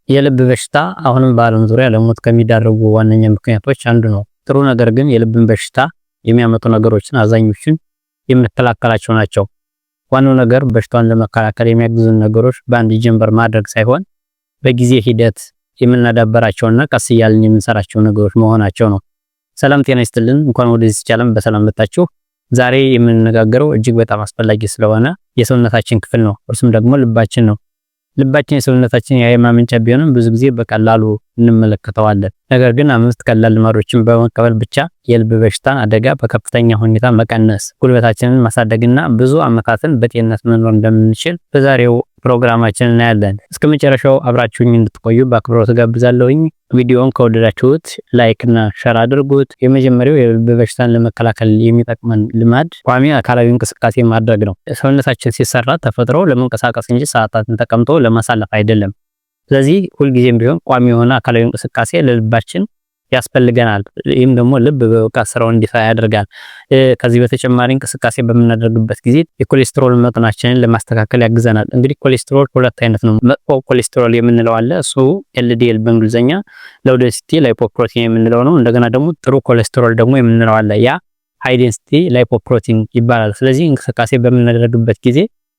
የልብ በሽታ አሁንም በዓለም ዙሪያ ለሞት ከሚዳረጉ ዋነኛ ምክንያቶች አንዱ ነው። ጥሩ ነገር ግን የልብን በሽታ የሚያመጡ ነገሮችን አብዛኞቹን የምንከላከላቸው ናቸው። ዋናው ነገር በሽታውን ለመከላከል የሚያግዙን ነገሮች በአንድ ጀንበር ማድረግ ሳይሆን በጊዜ ሂደት የምናዳበራቸውና ቀስ እያልን የምንሰራቸው ነገሮች መሆናቸው ነው። ሰላም ጤና ይስጥልን። እንኳን ወደዚህ ቻናል በሰላም መጣችሁ። ዛሬ የምንነጋገረው እጅግ በጣም አስፈላጊ ስለሆነ የሰውነታችን ክፍል ነው። እርሱም ደግሞ ልባችን ነው። ልባችን የሰውነታችን የኃይል ማመንጫ ቢሆንም ብዙ ጊዜ በቀላሉ እንመለከተዋለን። ነገር ግን 5 ቀላል ልማዶችን በመቀበል ብቻ የልብ በሽታን አደጋ በከፍተኛ ሁኔታ መቀነስ፣ ጉልበታችንን ማሳደግና ብዙ ዓመታትን በጤንነት መኖር እንደምንችል በዛሬው ፕሮግራማችን እናያለን። እስከ መጨረሻው አብራችሁኝ እንድትቆዩ በአክብሮት ጋብዛለሁኝ። ቪዲዮውን ከወደዳችሁት ላይክ እና ሼር አድርጉት። የመጀመሪያው የልብ በሽታን ለመከላከል የሚጠቅመን ልማድ ቋሚ አካላዊ እንቅስቃሴ ማድረግ ነው። ሰውነታችን ሲሰራ ተፈጥሮ ለመንቀሳቀስ እንጂ ሰዓታትን ተቀምጦ ለማሳለፍ አይደለም። ስለዚህ ሁልጊዜም ቢሆን ቋሚ የሆነ አካላዊ እንቅስቃሴ ለልባችን ያስፈልገናል። ይህም ደግሞ ልብ በብቃት ስራውን እንዲሰራ ያደርጋል። ከዚህ በተጨማሪ እንቅስቃሴ በምናደርግበት ጊዜ የኮሌስትሮል መጠናችንን ለማስተካከል ያግዘናል። እንግዲህ ኮሌስትሮል ሁለት አይነት ነው። መጥፎ ኮሌስትሮል የምንለው አለ፣ እሱ ኤልዲኤል በእንግሊዝኛ ሎው ዴንሲቲ ላይፖፕሮቲን የምንለው ነው። እንደገና ደግሞ ጥሩ ኮሌስትሮል ደግሞ የምንለው አለ፣ ያ ሃይ ዴንሲቲ ላይፖፕሮቲን ይባላል። ስለዚህ እንቅስቃሴ በምናደርግበት ጊዜ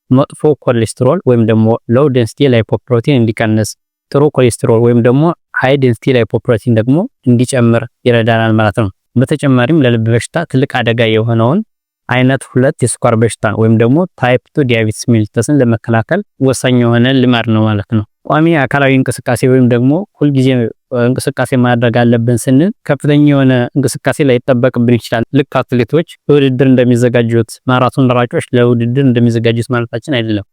መጥፎ ኮሌስትሮል ወይም ደግሞ ሎው ዴንሲቲ ላይፖፕሮቲን እንዲቀንስ፣ ጥሩ ኮሌስትሮል ወይም ደግሞ ሃይ ዴንሲቲ ላይፖፕሮቲን ደግሞ እንዲጨምር ይረዳናል ማለት ነው። በተጨማሪም ለልብ በሽታ ትልቅ አደጋ የሆነውን አይነት 2 የስኳር በሽታ ወይም ደግሞ ታይፕ 2 ዲያቤቲስ ሜሊተስን ለመከላከል ወሳኝ የሆነ ልማድ ነው ማለት ነው። ቋሚ አካላዊ እንቅስቃሴ ወይም ደግሞ ሁልጊዜ እንቅስቃሴ ማድረግ አለብን ስንል ከፍተኛ የሆነ እንቅስቃሴ ላይ ይጠበቅብን ይችላል። ልክ አትሌቶች ለውድድር እንደሚዘጋጁት፣ ማራቶን ሯጮች ለውድድር እንደሚዘጋጁት ማለታችን አይደለም።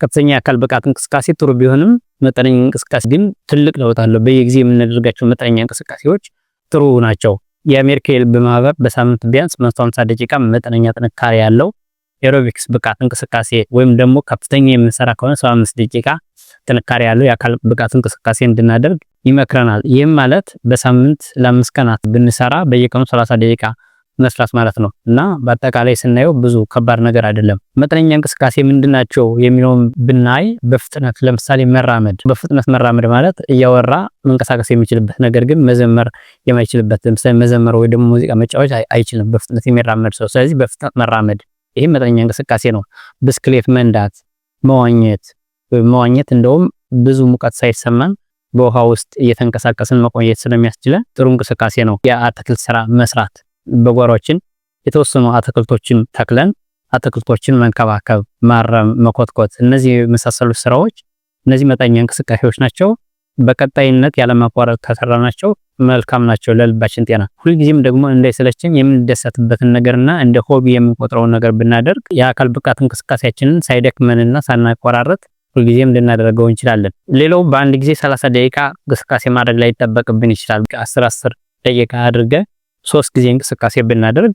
ከፍተኛ የአካል ብቃት እንቅስቃሴ ጥሩ ቢሆንም መጠነኛ እንቅስቃሴ ግን ትልቅ ለውጥ አለው። በየጊዜ የምናደርጋቸው መጠነኛ እንቅስቃሴዎች ጥሩ ናቸው። የአሜሪካ የልብ ማህበር በሳምንት ቢያንስ 150 ደቂቃ መጠነኛ ጥንካሬ ያለው ኤሮቢክስ ብቃት እንቅስቃሴ ወይም ደግሞ ከፍተኛ የምንሰራ ከሆነ 75 ደቂቃ ጥንካሬ ያለው የአካል ብቃት እንቅስቃሴ እንድናደርግ ይመክረናል። ይህም ማለት በሳምንት ለ5 ቀናት ብንሰራ በየቀኑ 30 ደቂቃ መስራት ማለት ነው። እና በአጠቃላይ ስናየው ብዙ ከባድ ነገር አይደለም። መጠነኛ እንቅስቃሴ ምንድናቸው የሚለውን ብናይ በፍጥነት ለምሳሌ መራመድ። በፍጥነት መራመድ ማለት እያወራ መንቀሳቀስ የሚችልበት ነገር ግን መዘመር የማይችልበት፣ ለምሳሌ መዘመር ወይ ደግሞ ሙዚቃ መጫወት አይችልም በፍጥነት የሚራመድ ሰው። ስለዚህ በፍጥነት መራመድ ይሄ መጠነኛ እንቅስቃሴ ነው። ብስክሌት መንዳት፣ መዋኘት እንደውም ብዙ ሙቀት ሳይሰማን በውሃ ውስጥ እየተንቀሳቀስን መቆየት ስለሚያስችለን ጥሩ እንቅስቃሴ ነው። የአትክልት ስራ መስራት፣ በጓሮአችን የተወሰኑ አትክልቶችን ተክለን አትክልቶችን መንከባከብ፣ ማረም፣ መኮትኮት፣ እነዚህ የመሳሰሉ ስራዎች እነዚህ መጠነኛ እንቅስቃሴዎች ናቸው። በቀጣይነት ያለማቋረጥ ከሰራናቸው መልካም ናቸው ለልባችን ጤና። ሁልጊዜም ደግሞ እንዳይሰለችን የምንደሰትበትን ነገርና እንደ ሆቢ የምንቆጥረውን ነገር ብናደርግ የአካል ብቃት እንቅስቃሴያችንን ሳይደክመንና ሳናቋራረጥ ሁልጊዜም ልናደርገው እንችላለን። ሌላው በአንድ ጊዜ 30 ደቂቃ እንቅስቃሴ ማድረግ ላይ ይጠበቅብን ይችላል። 10 ደቂቃ አድርገን 3 ጊዜ እንቅስቃሴ ብናደርግ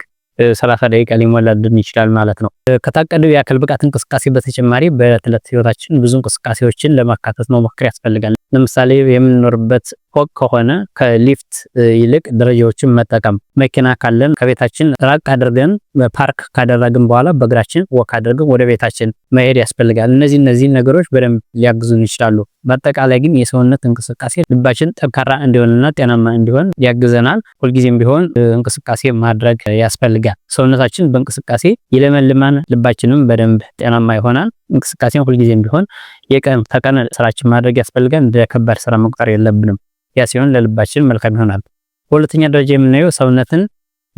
30 ደቂቃ ሊሞላልን ይችላል ማለት ነው። ከታቀደው የአካል ብቃት እንቅስቃሴ በተጨማሪ በዕለት ህይወታችን ብዙ እንቅስቃሴዎችን ለማካተት መሞከር ያስፈልጋል። ለምሳሌ የምንኖርበት ፎቅ ከሆነ ከሊፍት ይልቅ ደረጃዎችን መጠቀም፣ መኪና ካለን ከቤታችን ራቅ አድርገን ፓርክ ካደረግን በኋላ በእግራችን ወክ አድርገን ወደ ቤታችን መሄድ ያስፈልጋል። እነዚህ ነገሮች በደንብ ሊያግዙን ይችላሉ። በአጠቃላይ ግን የሰውነት እንቅስቃሴ ልባችን ጠንካራ እንዲሆንና ጤናማ እንዲሆን ያግዘናል። ሁልጊዜም ቢሆን እንቅስቃሴ ማድረግ ያስፈልጋል። ሰውነታችን በእንቅስቃሴ ይለመልማል፣ ልባችንም በደንብ ጤናማ ይሆናል። እንቅስቃሴን ሁልጊዜም ቢሆን የቀን ተቀን ስራችን ማድረግ ያስፈልጋል። እንደ ከባድ ስራ መቁጠር የለብንም። ያ ሲሆን ለልባችን መልካም ይሆናል። በሁለተኛ ደረጃ የምናየው ሰውነትን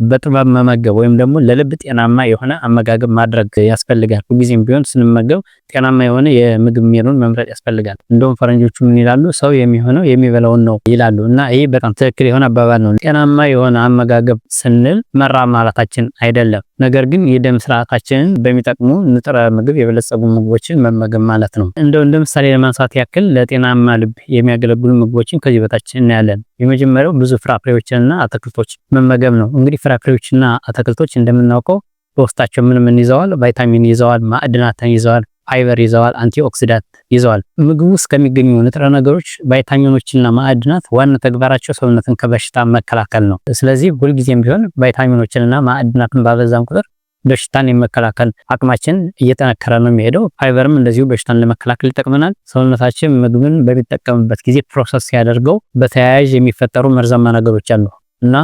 በጥበብ መመገብ ወይም ደግሞ ለልብ ጤናማ የሆነ አመጋገብ ማድረግ ያስፈልጋል። ሁልጊዜም ቢሆን ስንመገብ ጤናማ የሆነ የምግብ ሜኑን መምረጥ ያስፈልጋል። እንደውም ፈረንጆቹ ምን ይላሉ? ሰው የሚሆነው የሚበላውን ነው ይላሉ። እና ይሄ በጣም ትክክል የሆነ አባባል ነው። ጤናማ የሆነ አመጋገብ ስንል መራብ ማለታችን አይደለም። ነገር ግን የደም ስርዓታችንን በሚጠቅሙ ንጥረ ምግብ የበለጸጉ ምግቦችን መመገብ ማለት ነው። እንደ ምሳሌ ለማንሳት ያክል ለጤናማ ልብ የሚያገለግሉ ምግቦችን ከዚህ በታች እናያለን። የመጀመሪያው ብዙ ፍራፍሬዎችንና አትክልቶች መመገብ ነው። እንግዲህ ፍራፍሬዎችና አትክልቶች እንደምናውቀው በውስጣቸው ምን ይዘዋል? ቫይታሚን ይዘዋል፣ ማዕድናትን ይዘዋል፣ ፋይበር ይዘዋል፣ አንቲኦክሲዳንት ይዘዋል። ምግቡ ውስጥ ከሚገኙ ንጥረ ነገሮች ቫይታሚኖችና ማዕድናት ዋና ተግባራቸው ሰውነትን ከበሽታ መከላከል ነው። ስለዚህ ሁልጊዜም ቢሆን ቫይታሚኖችንና ማዕድናትን ባበዛን ቁጥር በሽታን የመከላከል አቅማችን እየጠነከረ ነው የሚሄደው። ፋይበርም እንደዚሁ በሽታን ለመከላከል ይጠቅመናል። ሰውነታችን ምግብን በሚጠቀምበት ጊዜ ፕሮሰስ ሲያደርገው በተያያዥ የሚፈጠሩ መርዛማ ነገሮች አሉ እና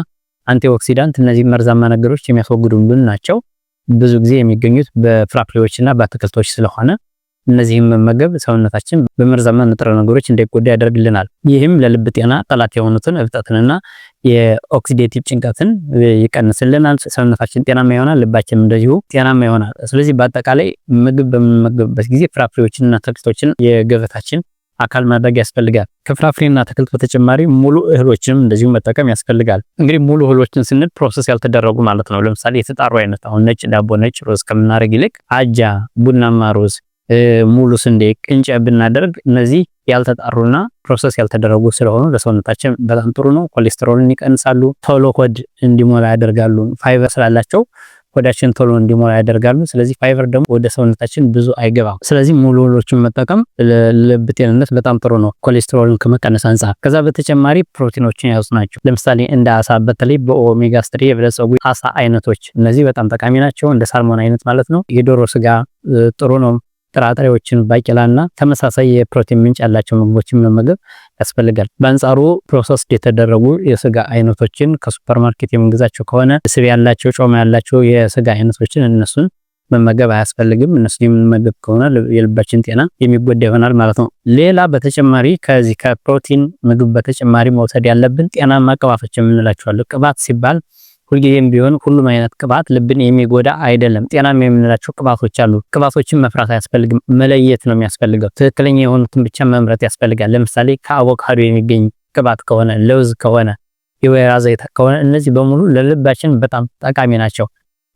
አንቲኦክሲዳንት እነዚህ መርዛማ ነገሮች የሚያስወግዱልን ናቸው። ብዙ ጊዜ የሚገኙት በፍራፍሬዎችና በአትክልቶች ስለሆነ እነዚህም መመገብ ሰውነታችን በመርዛማ ንጥረ ነገሮች እንዳይጎዳ ያደርግልናል። ይህም ለልብ ጤና ጠላት የሆኑትን እብጠትንና የኦክሲዴቲቭ ጭንቀትን ይቀንስልናል። ሰውነታችን ጤናማ ይሆናል፣ ልባችን እንደዚሁ ጤናማ ይሆናል። ስለዚህ በአጠቃላይ ምግብ በምንመገብበት ጊዜ ፍራፍሬዎችንና አትክልቶችን የገበታችን አካል ማድረግ ያስፈልጋል። ከፍራፍሬና አትክልት በተጨማሪ ሙሉ እህሎችንም እንደዚሁ መጠቀም ያስፈልጋል። እንግዲህ ሙሉ እህሎችን ስንል ፕሮሰስ ያልተደረጉ ማለት ነው። ለምሳሌ የተጣሩ አይነት አሁን ነጭ ዳቦ፣ ነጭ ሩዝ ከምናደርግ ይልቅ አጃ፣ ቡናማ ሩዝ፣ ሙሉ ስንዴ፣ ቅንጨ ብናደርግ እነዚህ ያልተጣሩና ፕሮሰስ ያልተደረጉ ስለሆኑ ለሰውነታችን በጣም ጥሩ ነው። ኮሌስትሮልን ይቀንሳሉ፣ ቶሎ ሆድ እንዲሞላ ያደርጋሉ። ፋይበር ስላላቸው ሆዳችን ቶሎ እንዲሞላ ያደርጋሉ። ስለዚህ ፋይበር ደግሞ ወደ ሰውነታችን ብዙ አይገባም። ስለዚህ ሙሉ እህሎችን መጠቀም ለልብ ጤንነት በጣም ጥሩ ነው፣ ኮሌስትሮልን ከመቀነስ አንፃር። ከዛ በተጨማሪ ፕሮቲኖችን የያዙ ናቸው። ለምሳሌ እንደ አሳ፣ በተለይ በኦሜጋ 3 የበለጸጉ አሳ አይነቶች እነዚህ በጣም ጠቃሚ ናቸው። እንደ ሳልሞን አይነት ማለት ነው። የዶሮ ስጋ ጥሩ ነው። ጥራጥሬዎችን፣ ባቄላና ተመሳሳይ የፕሮቲን ምንጭ ያላቸው ምግቦችን መመገብ ያስፈልጋል። በአንጻሩ ፕሮሰስ የተደረጉ የስጋ አይነቶችን ከሱፐርማርኬት የምንገዛቸው ከሆነ ስብ ያላቸው፣ ጮማ ያላቸው የስጋ አይነቶችን እነሱን መመገብ አያስፈልግም። እነሱን የምንመገብ ከሆነ የልባችን ጤና የሚጎዳ ይሆናል ማለት ነው። ሌላ በተጨማሪ ከዚህ ከፕሮቲን ምግብ በተጨማሪ መውሰድ ያለብን ጤናማ ቅባቶች የምንላቸው አሉ። ቅባት ሲባል ሁልጊዜም ቢሆን ሁሉም አይነት ቅባት ልብን የሚጎዳ አይደለም። ጤናማ የምንላቸው ቅባቶች አሉ። ቅባቶችን መፍራት አያስፈልግም፣ መለየት ነው የሚያስፈልገው። ትክክለኛ የሆኑትን ብቻ መምረጥ ያስፈልጋል። ለምሳሌ ከአቮካዶ የሚገኝ ቅባት ከሆነ፣ ለውዝ ከሆነ፣ የወይራ ዘይት ከሆነ እነዚህ በሙሉ ለልባችን በጣም ጠቃሚ ናቸው።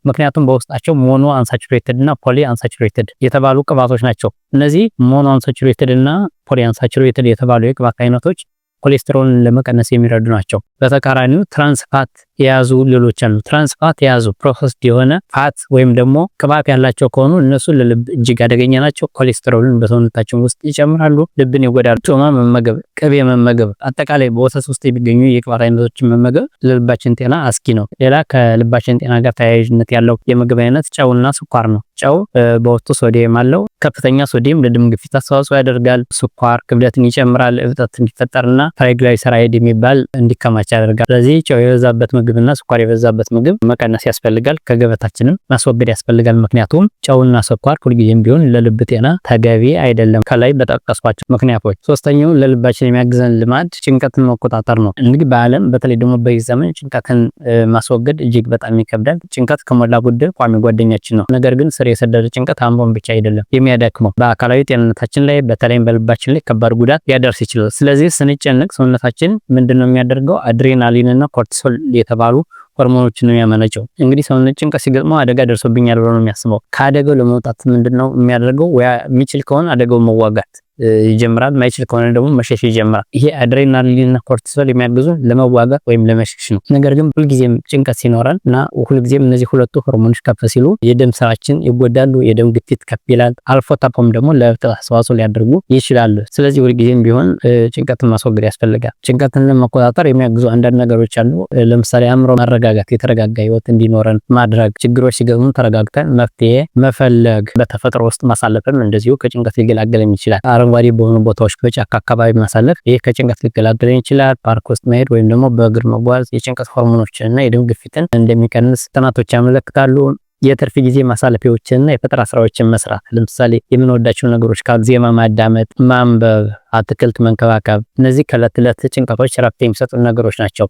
ምክንያቱም በውስጣቸው ሞኖ አንሳቹሬትድ እና ፖሊ አንሳቹሬትድ የተባሉ ቅባቶች ናቸው። እነዚህ ሞኖ አንሳቹሬትድ እና ፖሊ አንሳቹሬትድ የተባሉ የቅባት አይነቶች ኮሌስትሮልን ለመቀነስ የሚረዱ ናቸው። በተቃራኒው ትራንስፋት የያዙ ሌሎች አሉ። ትራንስፋት የያዙ ፕሮሰስድ የሆነ ፋት ወይም ደግሞ ቅባት ያላቸው ከሆኑ እነሱ ለልብ እጅግ አደገኛ ናቸው። ኮሌስትሮልን በሰውነታችን ውስጥ ይጨምራሉ፣ ልብን ይጎዳሉ። ጮማ መመገብ፣ ቅቤ መመገብ፣ አጠቃላይ በወተት ውስጥ የሚገኙ የቅባት አይነቶችን መመገብ ለልባችን ጤና አስጊ ነው። ሌላ ከልባችን ጤና ጋር ተያያዥነት ያለው የምግብ አይነት ጨውና ስኳር ነው። ጨው በውስጡ ሶዲየም አለው። ከፍተኛ ሶዲየም ለደም ግፊት አስተዋጽኦ ያደርጋል። ስኳር ክብደትን ይጨምራል፣ እብጠት እንዲፈጠርና ትራይግላይሰራይድ የሚባል እንዲከማች ያደርጋል። ስለዚህ ጨው የበዛበት ምግብና ስኳር የበዛበት ምግብ መቀነስ ያስፈልጋል፣ ከገበታችንም ማስወገድ ያስፈልጋል። ምክንያቱም ጨውና ስኳር ሁልጊዜም ቢሆን ለልብ ጤና ተገቢ አይደለም፣ ከላይ በጠቀስኳቸው ምክንያቶች። ሶስተኛው ለልባችን የሚያግዘን ልማድ ጭንቀትን መቆጣጠር ነው። እንግዲህ በዓለም በተለይ ደግሞ በዚህ ዘመን ጭንቀትን ማስወገድ እጅግ በጣም ይከብዳል። ጭንቀት ከሞላ ጎደል ቋሚ ጓደኛችን ነው። ነገር ግን ስር የሰደደ ጭንቀት አእምሮን ብቻ አይደለም የሚያደክመው፣ በአካላዊ ጤንነታችን ላይ በተለይም በልባችን ላይ ከባድ ጉዳት ሊያደርስ ይችላል። ስለዚህ ስንጨነቅ ሰውነታችን ምንድነው የሚያደርገው? አድሬናሊን እና ኮርቲሶል የተባሉ ሆርሞኖችን ነው የሚያመነጨው። እንግዲህ ሰውነት ጭንቀት ሲገጥመው አደጋ ደርሶብኛል ብሎ ነው የሚያስበው። ከአደጋው ለመውጣት ምንድነው የሚያደርገው? ወይ የሚችል ከሆነ አደጋው መዋጋት ይጀምራል፣ ማይችል ከሆነ ደግሞ መሸሽ ይጀምራል። ይሄ አድሬናሊንና ኮርቲሶል የሚያግዙ ለመዋጋት ወይም ለመሸሽ ነው። ነገር ግን ሁልጊዜም ጭንቀት ሲኖረን እና ሁልጊዜም እነዚህ ሁለቱ ሆርሞኖች ከፍ ሲሉ የደም ስራችን ይጎዳሉ፣ የደም ግፊት ከፍ ይላል። አልፎ ተርፎም ደግሞ ለእብጠት አስተዋጽኦ ሊያደርጉ ይችላሉ። ስለዚህ ሁልጊዜም ቢሆን ጭንቀትን ማስወገድ ያስፈልጋል። ጭንቀትን ለመቆጣጠር የሚያግዙ አንዳንድ ነገሮች አሉ። ለምሳሌ አእምሮ ማረጋጋት፣ የተረጋጋ ህይወት እንዲኖረን ማድረግ፣ ችግሮች ሲገጥሙ ተረጋግተን መፍትሄ መፈለግ፣ በተፈጥሮ ውስጥ ማሳለፍም እንደዚሁ ከጭንቀት ሊገላገለን ይችላል። አረንጓዴ በሆኑ ቦታዎች በጫካ አካባቢ ማሳለፍ ይሄ ከጭንቀት ሊገላገለን ይችላል። ፓርክ ውስጥ መሄድ ወይም ደግሞ በእግር መጓዝ የጭንቀት ሆርሞኖችን እና የደም ግፊትን እንደሚቀንስ ጥናቶች ያመለክታሉ። የትርፍ ጊዜ ማሳለፊያዎችንና የፈጠራ ስራዎችን መስራት፣ ለምሳሌ የምንወዳቸው ነገሮች ካሉ ዜማ ማዳመጥ፣ ማንበብ፣ አትክልት መንከባከብ፣ እነዚህ ከዕለት ዕለት ጭንቀቶች ረፍት የሚሰጡ ነገሮች ናቸው።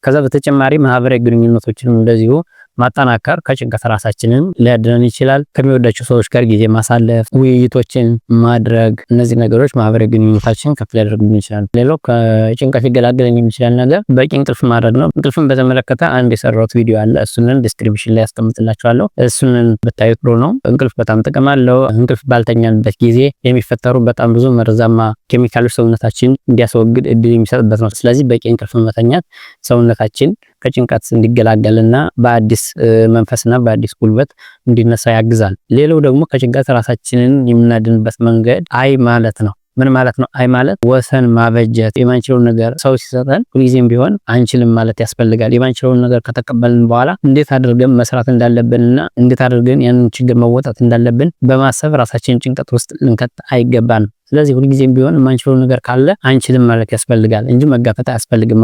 ከዛ በተጨማሪ ማህበራዊ ግንኙነቶችንም እንደዚሁ ማጠናከር ከጭንቀት ራሳችንን ሊያድነን ይችላል። ከሚወዳቸው ሰዎች ጋር ጊዜ ማሳለፍ፣ ውይይቶችን ማድረግ፣ እነዚህ ነገሮች ማህበራዊ ግንኙነታችን ከፍ ሊያደርጉልን ይችላል። ሌላው ከጭንቀት ሊገላገለን የሚችል ነገር በቂ እንቅልፍ ማድረግ ነው። እንቅልፍን በተመለከተ አንድ የሰራሁት ቪዲዮ አለ። እሱንን ዲስክሪፕሽን ላይ ያስቀምጥላችኋለሁ። እሱንን ብታዩት ጥሩ ነው። እንቅልፍ በጣም ጥቅም አለው። እንቅልፍ ባልተኛንበት ጊዜ የሚፈጠሩ በጣም ብዙ መርዛማ ኬሚካሎች ሰውነታችን እንዲያስወግድ እድል የሚሰጥበት ነው። ስለዚህ በቂ እንቅልፍ መተኛት ሰውነታችን ከጭንቀት እንዲገላገልና በአዲስ መንፈስና በአዲስ ጉልበት እንዲነሳ ያግዛል። ሌላው ደግሞ ከጭንቀት ራሳችንን የምናድንበት መንገድ አይ ማለት ነው። ምን ማለት ነው? አይ ማለት ወሰን ማበጀት የማንችለውን ነገር ሰው ሲሰጠን ሁልጊዜም ቢሆን አንችልም ማለት ያስፈልጋል። የማንችለውን ነገር ከተቀበልን በኋላ እንዴት አድርገን መስራት እንዳለብንና እንዴት አድርገን ያንን ችግር መወጣት እንዳለብን በማሰብ ራሳችንን ጭንቀት ውስጥ ልንከት አይገባንም። ስለዚህ ሁልጊዜም ቢሆን የማንችለው ነገር ካለ አንችልም ማለት ያስፈልጋል እንጂ መጋፈጥ አያስፈልግም።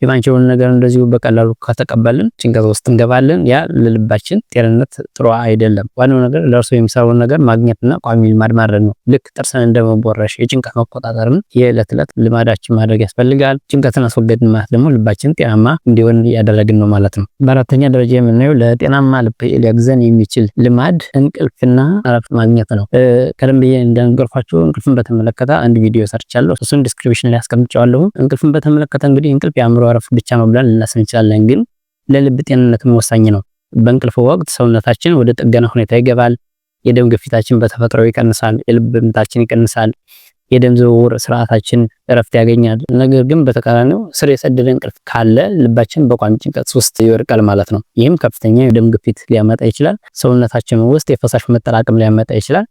የማንችለውን ነገር እንደዚሁ በቀላሉ ከተቀበልን ጭንቀት ውስጥ እንገባለን። ያ ለልባችን ጤንነት ጥሩ አይደለም። ዋናው ነገር ለእርሱ የሚሰራውን ነገር ማግኘትና ቋሚ ልማድ ማድረግ ነው። ልክ ጥርስን እንደመቦረሽ የጭንቀት መቆጣጠርን የዕለት ዕለት ልማዳችን ማድረግ ያስፈልጋል። ጭንቀትን አስወገድን ማለት ደግሞ ልባችን ጤናማ እንዲሆን ያደረግን ነው ማለት ነው። በአራተኛ ደረጃ የምናየው ለጤናማ ልብ ሊያግዘን የሚችል ልማድ እንቅልፍና እረፍት ማግኘት ነው። ቀደም ብዬ እንደነገርኳችሁ እንቅልፍን በተመለከተ አንድ ቪዲዮ ሰርቻለሁ። እሱን ዲስክሪፕሽን ላይ አስቀምጫለሁ። እንቅልፍን በተመለከተ እንግዲህ እንቅልፍ የአእምሮ እረፍት ብቻ ነው ብለን ልናስብ እንችላለን፣ ግን ለልብ ጤንነትም ወሳኝ ነው። በእንቅልፍ ወቅት ሰውነታችን ወደ ጥገና ሁኔታ ይገባል። የደም ግፊታችን በተፈጥሮ ይቀንሳል፣ የልብ ምታችን ይቀንሳል፣ የደም ዝውውር ስርዓታችን እረፍት ያገኛል። ነገር ግን በተቃራኒው ስር የሰደደ እንቅልፍ ካለ ልባችን በቋሚ ጭንቀት ውስጥ ይወድቃል ማለት ነው። ይህም ከፍተኛ የደም ግፊት ሊያመጣ ይችላል። ሰውነታችን ውስጥ የፈሳሽ መጠራቀም ሊያመጣ ይችላል።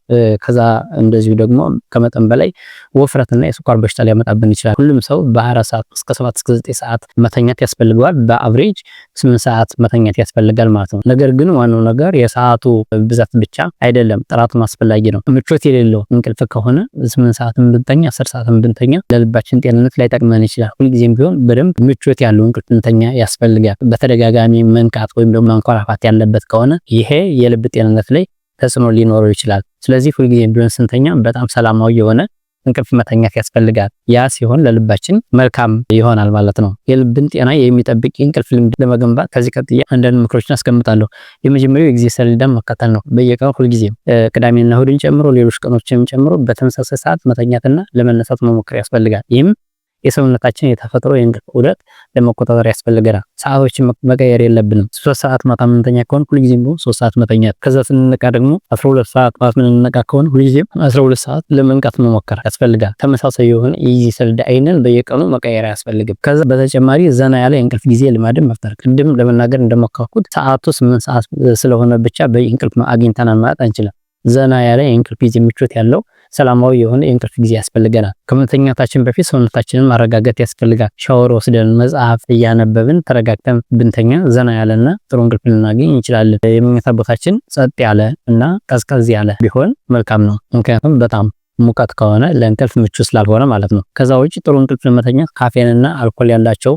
ከዛ እንደዚሁ ደግሞ ከመጠን በላይ ወፍረትና የስኳር በሽታ ሊያመጣብን ይችላል። ሁሉም ሰው በ24 ሰዓት እስከ 7 እስከ 9 ሰዓት መተኛት ያስፈልገዋል። በአቭሬጅ 8 ሰዓት መተኛት ያስፈልጋል ማለት ነው። ነገር ግን ዋናው ነገር የሰዓቱ ብዛት ብቻ አይደለም፣ ጥራቱም አስፈላጊ ነው። ምቾት የሌለው እንቅልፍ ከሆነ 8 ሰዓት ብንተኛ 10 ሰዓት ብንተኛ ለልባችን ጤንነት ላይ ጠቅመን ይችላል። ሁልጊዜም ቢሆን በደንብ ምቾት ያለው እንቅልፍ እንተኛ ያስፈልጋል። በተደጋጋሚ መንቃት ወይም ደግሞ ማንኮራፋት ያለበት ከሆነ ይሄ የልብ ጤንነት ላይ ተጽዕኖ ሊኖረው ይችላል። ስለዚህ ሁልጊዜም ቢሆን ስንተኛ በጣም ሰላማዊ የሆነ እንቅልፍ መተኛት ያስፈልጋል። ያ ሲሆን ለልባችን መልካም ይሆናል ማለት ነው። የልብን ጤና የሚጠብቅ እንቅልፍ ልምድ ለመገንባት ከዚህ ቀጥያ አንዳንድ ምክሮችን አስቀምጣለሁ። የመጀመሪያው የጊዜ ሰሌዳን መከተል ነው። በየቀኑ ሁልጊዜም ቅዳሜና እሁድን ጨምሮ ሌሎች ቀኖችንም ጨምሮ በተመሳሳይ ሰዓት መተኛትና ለመነሳት መሞከር ያስፈልጋል። ይህም የሰውነታችን የተፈጥሮ የእንቅልፍ ዑደት ለመቆጣጠር ያስፈልገናል። ሰዓቶችን መቀየር የለብንም። 3 ሰዓት ማታ ምንተኛ ከሆነ ሁልጊዜም 3 ሰዓት መተኛት፣ ከዛ ስንነቃ ደግሞ 12 ሰዓት ማታ ምንነቃ ከሆነ ሁልጊዜም 12 ሰዓት ለመንቃት መሞከር ያስፈልጋል። ተመሳሳይ የሆነ የጊዜ ሰሌዳ አይነን በየቀኑ መቀየር አያስፈልግም። ከዛ በተጨማሪ ዘና ያለ የእንቅልፍ ጊዜ ልማድን መፍጠር። ቅድም ለመናገር እንደሞከርኩት ሰዓቱ 8 ሰዓት ስለሆነ ብቻ በእንቅልፍ አግኝተናል ማለት አንችልም። ዘና ያለ የእንቅልፍ ጊዜ ምቾት ያለው ሰላማዊ የሆነ የእንቅልፍ ጊዜ ያስፈልገናል። ከመተኛታችን በፊት ሰውነታችንን ማረጋጋት ያስፈልጋል። ሻወር ወስደን መጽሐፍ እያነበብን ተረጋግተን ብንተኛ ዘና ያለና ጥሩ እንቅልፍ ልናገኝ እንችላለን። የመኝታ ቦታችን ጸጥ ያለ እና ቀዝቀዝ ያለ ቢሆን መልካም ነው። ምክንያቱም በጣም ሙቀት ከሆነ ለእንቅልፍ ምቹ ስላልሆነ ማለት ነው። ከዛ ውጪ ጥሩ እንቅልፍ ለመተኛት ካፌንና አልኮል ያላቸው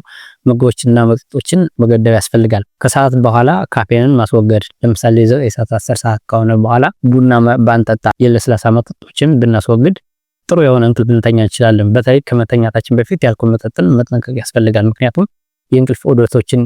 ምግቦችና መጠጦችን መገደብ ያስፈልጋል። ከሰዓት በኋላ ካፌንን ማስወገድ። ለምሳሌ 9 ሰዓት 10 ሰዓት ከሆነ በኋላ ቡና ባንጠጣ፣ የለስላሳ መጠጦችን ብናስወግድ ጥሩ የሆነ እንቅልፍ ልንተኛ እንችላለን። በተለይ ከመተኛታችን በፊት የአልኮል መጠጥን መጠንቀቅ ያስፈልጋል። ምክንያቱም የእንቅልፍ ዑደቶችን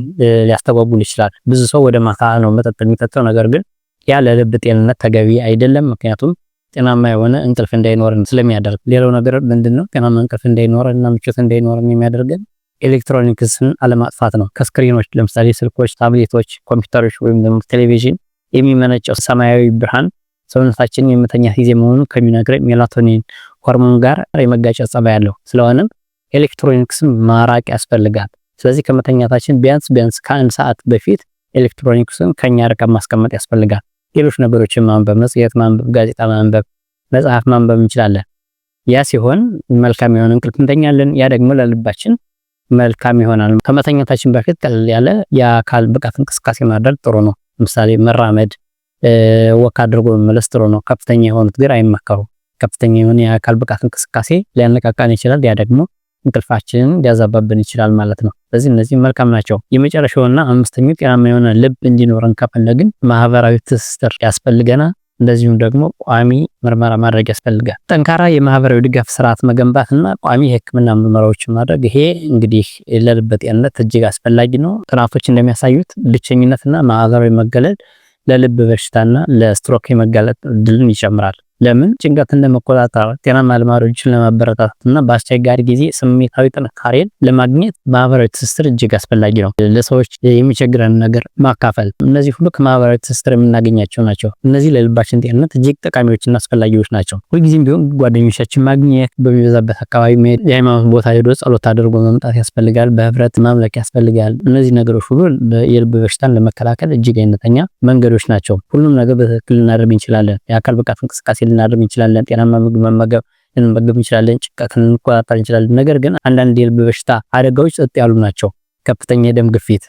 ሊያስተጓጉል ይችላል። ብዙ ሰው ወደ ማታ ነው መጠጥ የሚጠጣው፣ ነገር ግን ያ ለልብ ጤንነት ተገቢ አይደለም። ምክንያቱም ጤናማ የሆነ እንቅልፍ እንዳይኖርን ስለሚያደርግ። ሌላው ነገር ምንድነው? ጤናማ እንቅልፍ እንዳይኖርን እና ምቾት እንዳይኖርን የሚያደርገን ኤሌክትሮኒክስን አለማጥፋት ነው። ከስክሪኖች ለምሳሌ ስልኮች፣ ታብሌቶች፣ ኮምፒውተሮች ወይም ደግሞ ቴሌቪዥን የሚመነጨው ሰማያዊ ብርሃን ሰውነታችን የመተኛት ጊዜ መሆኑን ከሚነግረን ሜላቶኒን ሆርሞን ጋር የመጋጨት ጸባይ ያለው ስለሆነም ኤሌክትሮኒክስን ማራቅ ያስፈልጋል። ስለዚህ ከመተኛታችን ቢያንስ ከ1 ሰዓት በፊት ኤሌክትሮኒክስን ከኛ ርቀን ማስቀመጥ ያስፈልጋል። ሌሎች ነገሮችን ማንበብ፣ መጽሔት ማንበብ፣ ጋዜጣ ማንበብ፣ መጽሐፍ ማንበብ እንችላለን። ያ ሲሆን መልካም የሆነ እንቅልፍ እንተኛለን። ያ ደግሞ ለልባችን መልካም ይሆናል። ከመተኛታችን በፊት ቀለል ያለ የአካል ብቃት እንቅስቃሴ ማድረግ ጥሩ ነው። ለምሳሌ መራመድ፣ ወክ አድርጎ መመለስ ጥሩ ነው። ከፍተኛ የሆኑት ግን አይመከሩም። ከፍተኛ የሆነ የአካል ብቃት እንቅስቃሴ ሊያነቃቃን ይችላል። ያ ደግሞ እንቅልፋችንን ሊያዛባብን ይችላል ማለት ነው። ስለዚህ እነዚህ መልካም ናቸው። የመጨረሻውና አምስተኛው ጤናማ የሆነ ልብ እንዲኖረን ከፈለግን ማህበራዊ ትስስር ያስፈልገናል። እንደዚሁም ደግሞ ቋሚ ምርመራ ማድረግ ያስፈልጋል። ጠንካራ የማህበራዊ ድጋፍ ስርዓት መገንባትና ቋሚ የሕክምና ምርመራዎችን ማድረግ ይሄ እንግዲህ ለልብ ጤንነት እጅግ አስፈላጊ ነው። ጥናቶች እንደሚያሳዩት ብቸኝነትና ማህበራዊ መገለል ለልብ በሽታና ለስትሮክ የመጋለጥ እድልን ይጨምራል። ለምን? ጭንቀትን ለመቆጣጠር፣ ጤናማ ልማዶችን ለማበረታታትና በአስቸጋሪ ጊዜ ስሜታዊ ጥንካሬን ለማግኘት ማህበራዊ ትስስር እጅግ አስፈላጊ ነው። ለሰዎች የሚቸግረን ነገር ማካፈል፣ እነዚህ ሁሉ ከማህበራዊ ትስስር የምናገኛቸው ናቸው። እነዚህ ለልባችን ጤንነት እጅግ ጠቃሚዎችና አስፈላጊዎች ናቸው። ሁልጊዜም ቢሆን ጓደኞቻችን ማግኘት፣ በሚበዛበት አካባቢ መሄድ፣ የሃይማኖት ቦታ ሄዶ ጸሎት አድርጎ መምጣት ያስፈልጋል። በህብረት ማምለክ ያስፈልጋል። እነዚህ ነገሮች ሁሉ የልብ በሽታን ለመከላከል እጅግ አይነተኛ መንገዶች ናቸው። ሁሉም ነገር በትክክል ልናደርግ እንችላለን። የአካል ብቃት እንቅስቃሴ ልናደርግ እንችላለን። ጤናማ ምግብ መመገብ፣ ልንመገብ እንችላለን፣ ጭንቀትን ልንቆጣጠር እንችላለን። ነገር ግን አንዳንድ የልብ በሽታ አደጋዎች ጸጥ ያሉ ናቸው። ከፍተኛ የደም ግፊት፣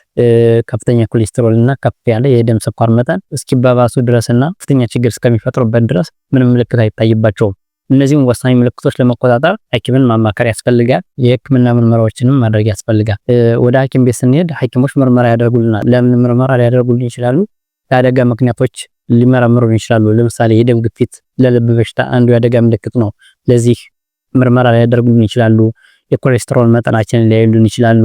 ከፍተኛ ኮሌስትሮል እና ከፍ ያለ የደም ስኳር መጠን እስኪባባሱ ድረስና ከፍተኛ ችግር እስከሚፈጥሩበት ድረስ ምንም ምልክት አይታይባቸውም። እነዚህም ወሳኝ ምልክቶች ለመቆጣጠር ሐኪምን ማማከር ያስፈልጋል። የህክምና ምርመራዎችንም ማድረግ ያስፈልጋል። ወደ ሐኪም ቤት ስንሄድ ሐኪሞች ምርመራ ያደርጉልናል። ለምን ምርመራ ሊያደርጉልን ይችላሉ? የአደጋ ምክንያቶች ሊመረምሩን ይችላሉ። ለምሳሌ የደም ግፊት ለልብ በሽታ አንዱ የአደጋ ምልክት ነው። ለዚህ ምርመራ ሊያደርጉልን ይችላሉ። የኮሌስትሮል መጠናችንን ሊያዩልን ይችላሉ።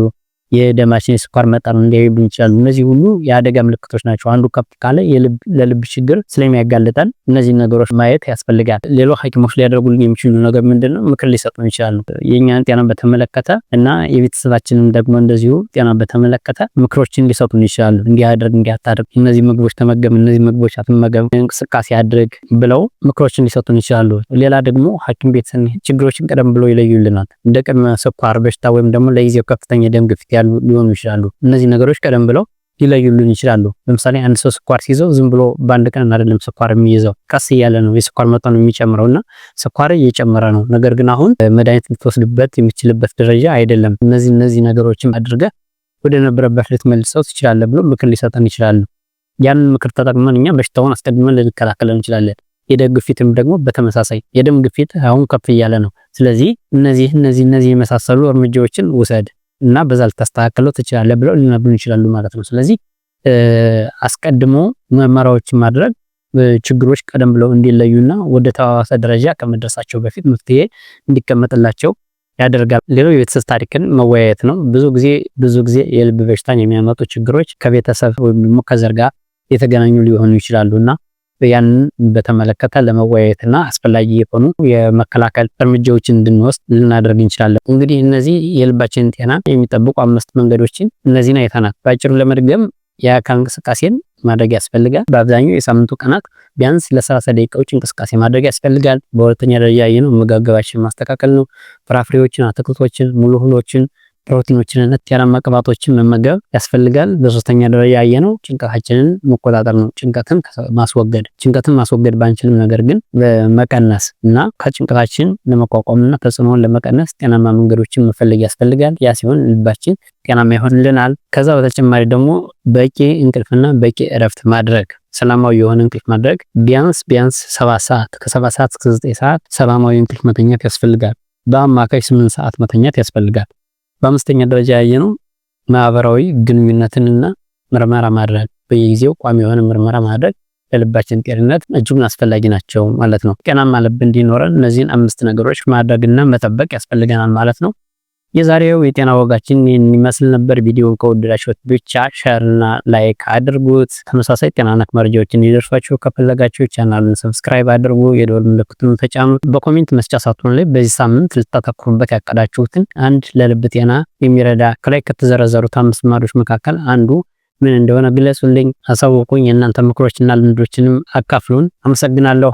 የደማችን የስኳር መጠን ሊያዩልን ይችላሉ። እነዚህ ሁሉ የአደጋ ምልክቶች ናቸው። አንዱ ከፍ ካለ ለልብ ችግር ስለሚያጋልጠን እነዚህ ነገሮች ማየት ያስፈልጋል። ሌላው ሐኪሞች ሊያደርጉልን የሚችሉ ነገር ምንድነው? ምክር ሊሰጡን ይችላሉ። የኛን ጤና በተመለከተ እና የቤተሰባችንን ደግሞ እንደዚሁ ጤና በተመለከተ ምክሮችን ሊሰጡን ይችላሉ። እንዲያደርግ እንዲያታደርግ፣ እነዚህ ምግቦች ተመገብ፣ እነዚህ ምግቦች አትመገብ፣ እንቅስቃሴ አድርግ ብለው ምክሮችን ሊሰጡን ይችላሉ። ሌላ ደግሞ ሐኪም ቤት ስንሄድ ችግሮችን ቀደም ብሎ ይለዩልናል። እንደ ቅድመ ስኳር በሽታ ወይም ደግሞ ለጊዜው ከፍተኛ የደም ግፊት ሊሆኑ ይችላሉ። እነዚህ ነገሮች ቀደም ብለው ሊለዩልን ይችላሉ። ለምሳሌ አንድ ሰው ስኳር ሲይዘው ዝም ብሎ በአንድ ቀን አይደለም ስኳር የሚይዘው፣ ቀስ እያለ ነው የስኳር መጠኑ የሚጨምረውና ስኳር እየጨመረ ነው። ነገር ግን አሁን መድኃኒት ልትወስድበት የሚችልበት ደረጃ አይደለም። እነዚህ ነገሮችን አድርገህ ወደ ነበረበት ልትመልሰው ትችላለህ ብሎ ምክር ሊሰጠን ይችላሉ። ያንን ምክር ተጠቅመን እኛ በሽታውን አስቀድመን ልንከላከል እንችላለን። የደም ግፊትም ደግሞ በተመሳሳይ የደም ግፊት አሁን ከፍ እያለ ነው። ስለዚህ እነዚህ የመሳሰሉ እርምጃዎችን ውሰድ እና በዛ ልታስተካክለው ትችላለህ ብለው ሊነግሩን ይችላሉ ማለት ነው። ስለዚህ አስቀድሞ ምርመራዎችን ማድረግ ችግሮች ቀደም ብለው እንዲለዩና ወደ ተዋዋሰ ደረጃ ከመድረሳቸው በፊት መፍትሄ እንዲቀመጥላቸው ያደርጋል። ሌላው የቤተሰብ ታሪክን መወያየት ነው። ብዙ ጊዜ የልብ በሽታን የሚያመጡ ችግሮች ከቤተሰብ ወይም ደግሞ ከዘር ጋር የተገናኙ ሊሆኑ ይችላሉና ያንን በተመለከተ ለመወያየትና አስፈላጊ የሆኑ የመከላከል እርምጃዎችን እንድንወስድ ልናደርግ እንችላለን። እንግዲህ እነዚህ የልባችንን ጤና የሚጠብቁ 5 መንገዶችን እነዚህን አይተናል። በአጭሩ ለመድገም የአካል እንቅስቃሴን ማድረግ ያስፈልጋል። በአብዛኛው የሳምንቱ ቀናት ቢያንስ ለ30 ደቂቃዎች እንቅስቃሴ ማድረግ ያስፈልጋል። በሁለተኛ ደረጃ ያየነው አመጋገባችንን ማስተካከል ነው። ፍራፍሬዎችን፣ አትክልቶችን፣ ሙሉ እህሎችን፣ ፕሮቲኖችን እና ጤናማ ቅባቶችን መመገብ ያስፈልጋል። በሶስተኛ ደረጃ ያየነው ጭንቀታችንን መቆጣጠር ነው። ጭንቀትን ማስወገድ ባንችልም ነገር ግን መቀነስ እና ከጭንቀታችን ለመቋቋምና ተጽዕኖውን ለመቀነስ ጤናማ መንገዶችን መፈለግ ያስፈልጋል። ያ ሲሆን ልባችን ጤናማ ይሆንልናል። ከዛ በተጨማሪ ደግሞ በቂ እንቅልፍና በቂ እረፍት ማድረግ፣ ሰላማዊ የሆነ እንቅልፍ ማድረግ ቢያንስ 7 ሰዓት ከ7 ሰዓት እስከ 9 ሰዓት ሰላማዊ እንቅልፍ መተኛት ያስፈልጋል። በአማካይ 8 ሰዓት መተኛት ያስፈልጋል። በአምስተኛ ደረጃ ያየነው ማህበራዊ ግንኙነትንና ምርመራ ማድረግ፣ በየጊዜው ቋሚ የሆነ ምርመራ ማድረግ ለልባችን ጤንነት እጅጉን አስፈላጊ ናቸው ማለት ነው። ጤናማ ልብ እንዲኖረን እነዚህን 5 ነገሮች ማድረግና መጠበቅ ያስፈልገናል ማለት ነው። የዛሬው የጤና ወጋችን የሚመስል ነበር። ቪዲዮውን ከወደዳችሁት ብቻ ሼር እና ላይክ አድርጉት። ተመሳሳይ ጤና ነክ መረጃዎችን እንዲደርሷችሁ ከፈለጋችሁ ቻናሉን ሰብስክራይብ አድርጉ፣ የደወል ምልክቱን ተጫኑ። በኮሜንት መስጫ ሳጥኑ ላይ በዚህ ሳምንት ልታተኩሩበት ያቀዳችሁትን አንድ ለልብ ጤና የሚረዳ ከላይ ከተዘረዘሩት 5 ልማዶች መካከል አንዱ ምን እንደሆነ ግለጹልኝ፣ አሳውቁኝ። የእናንተ ምክሮችና ልምዶችንም አካፍሉን። አመሰግናለሁ።